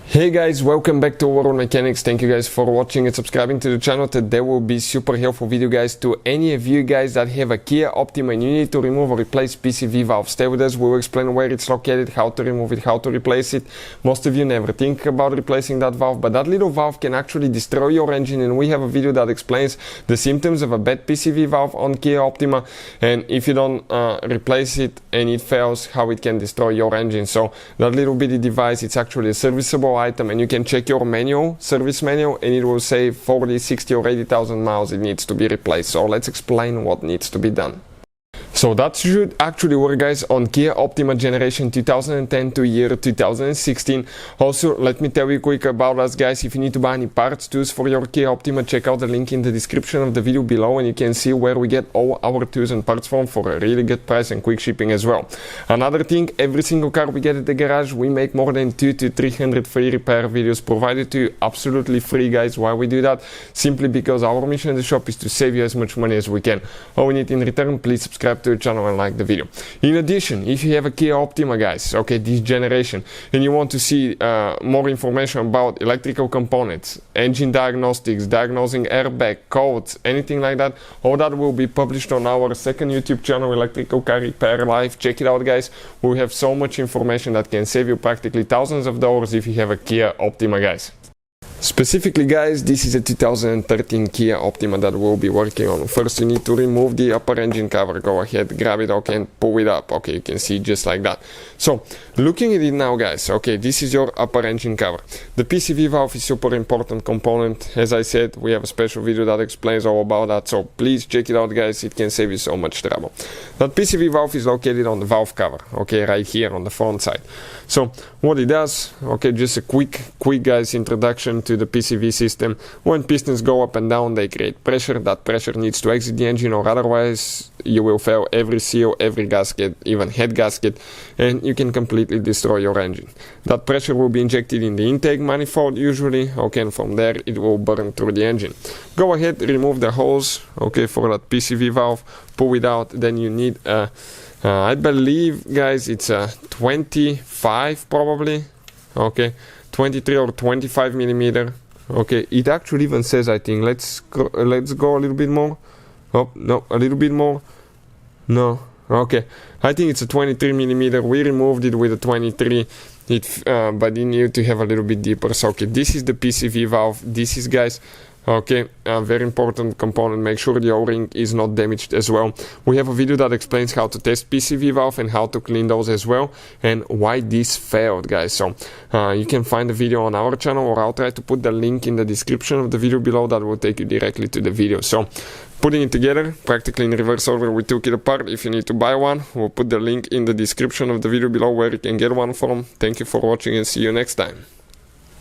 Hey guys, welcome back to World Mechanics. Thank you guys for watching and subscribing to the channel. Today will be super helpful video guys to any of you guys that have a Kia Optima and you need to remove or replace PCV valve. Stay with us, we will explain where it's located, how to remove it, how to replace it. Most of you never think about replacing that valve, but that little valve can actually destroy your engine, and we have a video that explains the symptoms of a bad PCV valve on Kia Optima, and if you don't replace it and it fails, how it can destroy your engine. So that little bitty device, it's actually a serviceable item, and you can check your manual, service manual, and it will say 40, 60 or 80,000 miles it needs to be replaced. So let's explain what needs to be done. So that should actually work guys on Kia Optima generation 2010 to year 2016. Also, let me tell you quick about us guys. If you need to buy any parts, tools for your Kia Optima, check out the link in the description of the video below, and you can see where we get all our tools and parts from for a really good price and quick shipping as well. Another thing, every single car we get at the garage, we make more than 200 to 300 free repair videos provided to you absolutely free guys. Why we do that? Simply because our mission in the shop is to save you as much money as we can. All we need in return, please subscribe to the channel and like the video. In addition, if you have a Kia Optima guys, okay, this generation, and you want to see more information about electrical components, engine diagnostics, diagnosing airbag, codes, anything like that, all that will be published on our second YouTube channel, Electrical Car Repair Live. Check it out guys. We have so much information that can save you practically thousands of dollars if you have a Kia Optima guys. Specifically guys, this is a 2013 Kia Optima that we'll be working on. First you need to remove the upper engine cover. Go ahead, grab it, okay, and pull it up. Okay, you can see just like that. So looking at it now guys, okay, this is your upper engine cover. The PCV valve is super important component. As I said, we have a special video that explains all about that, so please check it out guys, it can save you so much trouble. That PCV valve is located on the valve cover, okay, right here on the front side. So what it does, okay, just a quick guys introduction to the PCV system. When pistons go up and down, they create pressure. That pressure needs to exit the engine, or otherwise you will fail every seal, every gasket, even head gasket, and you can completely destroy your engine. That pressure will be injected in the intake manifold usually, okay, and from there it will burn through the engine. Go ahead, remove the hose, okay, for that PCV valve, pull it out. Then you need a I believe guys it's a 25 probably, okay, 23 or 25 millimeter. Okay, it actually even says, I think, let's go a little bit more. Oh no, a little bit more. No, okay, I think it's a 23 millimeter. We removed it with a 23, but you need to have a little bit deeper. So okay, this is the PCV valve. This is guys, okay, a very important component. Make sure the O-ring is not damaged as well. We have a video that explains how to test PCV valve and how to clean those as well, and why this failed guys. So you can find the video on our channel, or I'll try to put the link in the description of the video below. That will take you directly to the video. So putting it together, practically in reverse order, we took it apart. If you need to buy one, we'll put the link in the description of the video below where you can get one from. Thank you for watching and see you next time.